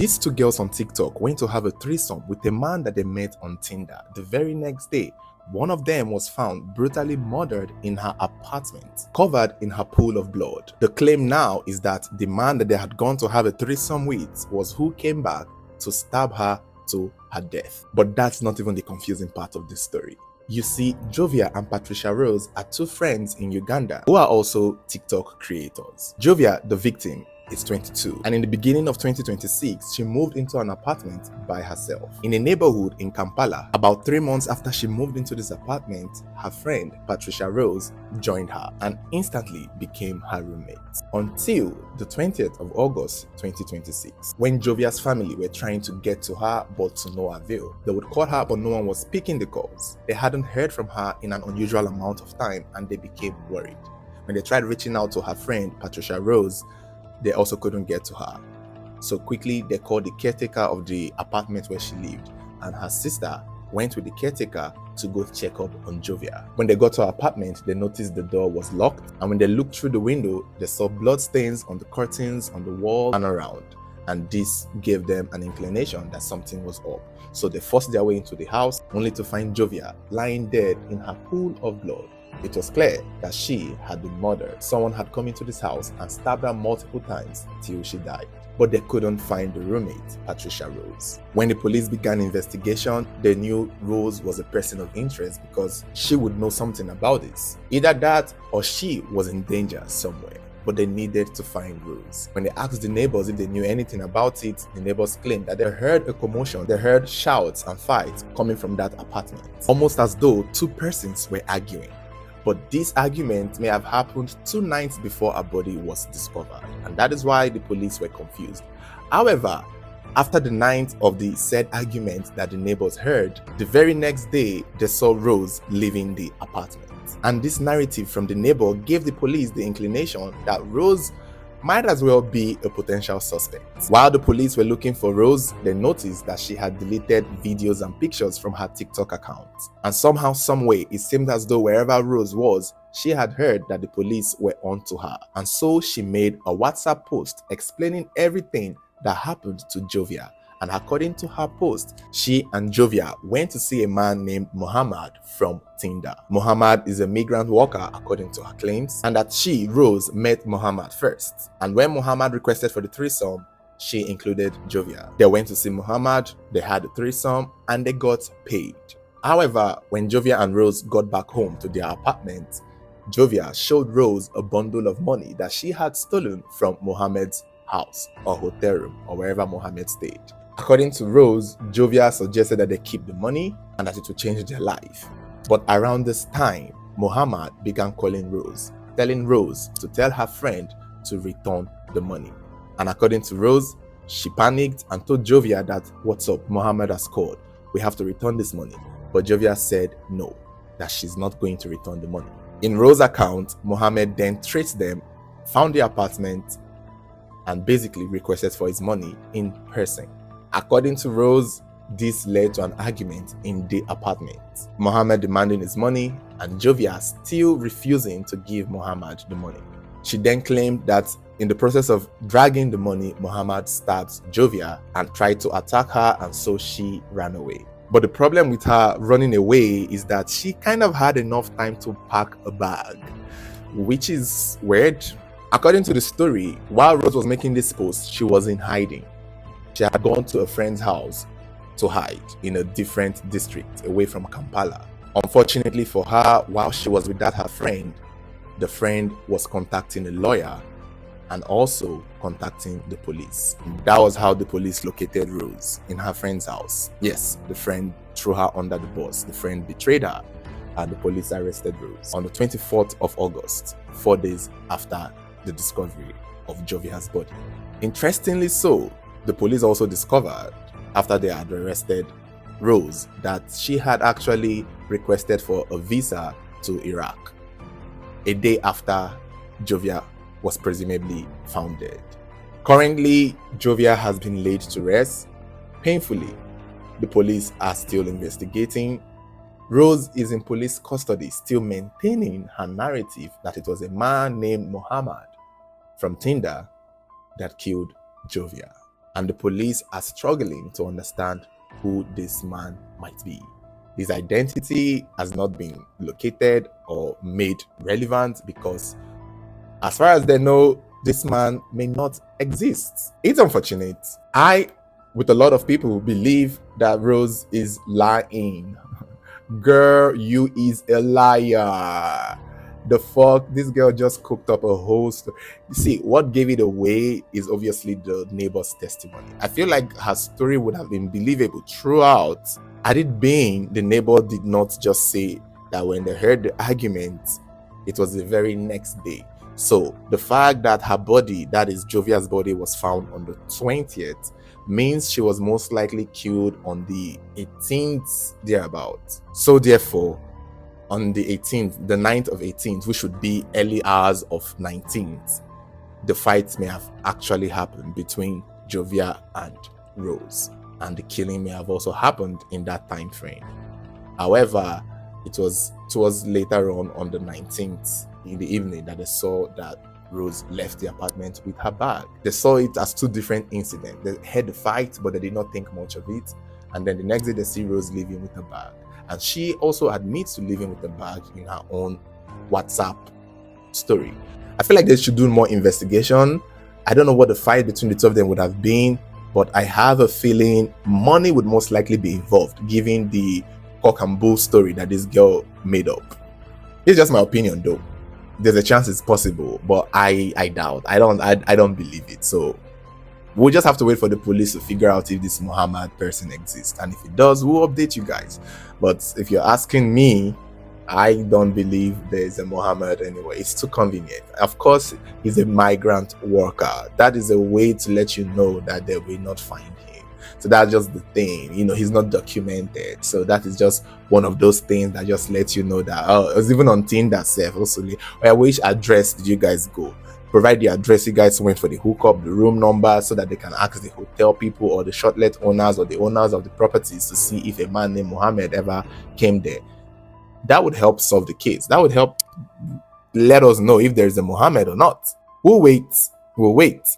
These two girls on TikTok went to have a threesome with a man that they met on Tinder. The very next day, one of them was found brutally murdered in her apartment, covered in her pool of blood. The claim now is that the man that they had gone to have a threesome with was who came back to stab her to her death. But that's not even the confusing part of this story. You see, Jovia and Patricia Rose are two friends in Uganda who are also TikTok creators. Jovia, the victim, is 22, and in the beginning of 2026, she moved into an apartment by herself in a neighborhood in Kampala. About 3 months after she moved into this apartment, her friend Patricia Rose joined her and instantly became her roommate until the 20th of August 2026, when Jovia's family were trying to get to her but to no avail. They would call her but no one was picking the calls. They hadn't heard from her in an unusual amount of time and they became worried. When they tried reaching out to her friend Patricia Rose, they also couldn't get to her. So quickly, they called the caretaker of the apartment where she lived, and her sister went with the caretaker to go check up on Jovia. When they got to her apartment, they noticed the door was locked, and when they looked through the window, they saw blood stains on the curtains, on the wall, and around. And this gave them an inclination that something was up. So they forced their way into the house, only to find Jovia lying dead in her pool of blood. It was clear that she had been murdered. Someone had come into this house and stabbed her multiple times till she died. But they couldn't find the roommate, Patricia Rose. When the police began investigation, they knew Rose was a person of interest because she would know something about this. Either that or she was in danger somewhere. But they needed to find Rose. When they asked the neighbors if they knew anything about it, the neighbors claimed that they heard a commotion. They heard shouts and fights coming from that apartment, almost as though two persons were arguing. But this argument may have happened 2 nights before a body was discovered, and that is why the police were confused. However, after the night of the said argument that the neighbors heard, the very next day they saw Rose leaving the apartment. And this narrative from the neighbor gave the police the inclination that Rose might as well be a potential suspect. While the police were looking for Rose, they noticed that she had deleted videos and pictures from her TikTok account. And somehow, some way, it seemed as though wherever Rose was, she had heard that the police were onto her. And so she made a WhatsApp post explaining everything that happened to Jovia. And according to her post, she and Jovia went to see a man named Muhammad from Tinder. Muhammad is a migrant worker according to her claims, and that she, Rose, met Muhammad first. And when Muhammad requested for the threesome, she included Jovia. They went to see Muhammad, they had a threesome, and they got paid. However, when Jovia and Rose got back home to their apartment, Jovia showed Rose a bundle of money that she had stolen from Muhammad's house or hotel room or wherever Muhammad stayed. According to Rose, Jovia suggested that they keep the money and that it would change their life. But around this time, Muhammad began calling Rose, telling Rose to tell her friend to return the money. And according to Rose, she panicked and told Jovia that, "What's up? Muhammad has called. We have to return this money." But Jovia said no, that she's not going to return the money. In Rose's account, Muhammad then traced them, found the apartment, and basically requested for his money in person. According to Rose, this led to an argument in the apartment. Muhammad demanding his money and Jovia still refusing to give Muhammad the money. She then claimed that in the process of dragging the money, Muhammad stabbed Jovia and tried to attack her, and so she ran away. But the problem with her running away is that she kind of had enough time to pack a bag, which is weird. According to the story, while Rose was making this post, she was in hiding. She had gone to a friend's house to hide in a different district away from Kampala. Unfortunately for her, while she was with her friend, the friend was contacting a lawyer and also contacting the police. That was how the police located Rose, in her friend's house. Yes, the friend threw her under the bus. The friend betrayed her and the police arrested Rose on the 24th of August, 4 days after the discovery of Jovia's body. Interestingly so, the police also discovered, after they had arrested Rose, that she had actually requested for a visa to Iraq a day after Jovia was presumably found dead. Currently, Jovia has been laid to rest. Painfully, the police are still investigating. Rose is in police custody, still maintaining her narrative that it was a man named Muhammad from Tinder that killed Jovia. and the police are struggling to understand who this man might be. His identity has not been located or made relevant because, as far as they know, this man may not exist. It's unfortunate. I, with a lot of people, believe that Rose is lying. Girl, you is a liar. The fuck, this girl just cooked up a whole story. You see, what gave it away is obviously the neighbor's testimony. I feel like her story would have been believable throughout had it been the neighbor did not just say that when they heard the argument, it was the very next day. So the fact that her body, that is Jovia's body, was found on the 20th means she was most likely killed on the 18th thereabout. So therefore, on the 18th, the 9th of 18th, which should be early hours of 19th, the fight may have actually happened between Jovia and Rose, and the killing may have also happened in that time frame. However, it was later on the 19th in the evening that they saw that Rose left the apartment with her bag. They saw it as two different incidents. They had the fight, but they did not think much of it. And then the next day, they see Rose leaving with a bag. And she also admits to leaving with a bag in her own WhatsApp story. I feel like they should do more investigation. I don't know what the fight between the two of them would have been, but I have a feeling money would most likely be involved, given the cock and bull story that this girl made up. It's just my opinion, though. There's a chance it's possible, but I doubt. I don't believe it. So we'll just have to wait for the police to figure out if this Muhammad person exists, and if it does, we'll update you guys. But if you're asking me, I don't believe there's a Muhammad anyway. It's too convenient. Of course, he's a migrant worker. That is a way to let you know that they will not find him. So that's just the thing, he's not documented. So that is just one of those things that just lets you know that, it was even on Tinder self also. Which address did you guys go? Provide the address you guys went for the hookup, the room number, so that they can ask the hotel people or the shortlet owners or the owners of the properties to see if a man named Muhammad ever came there. That would help solve the case. That would help let us know if there is a Muhammad or not. We'll wait.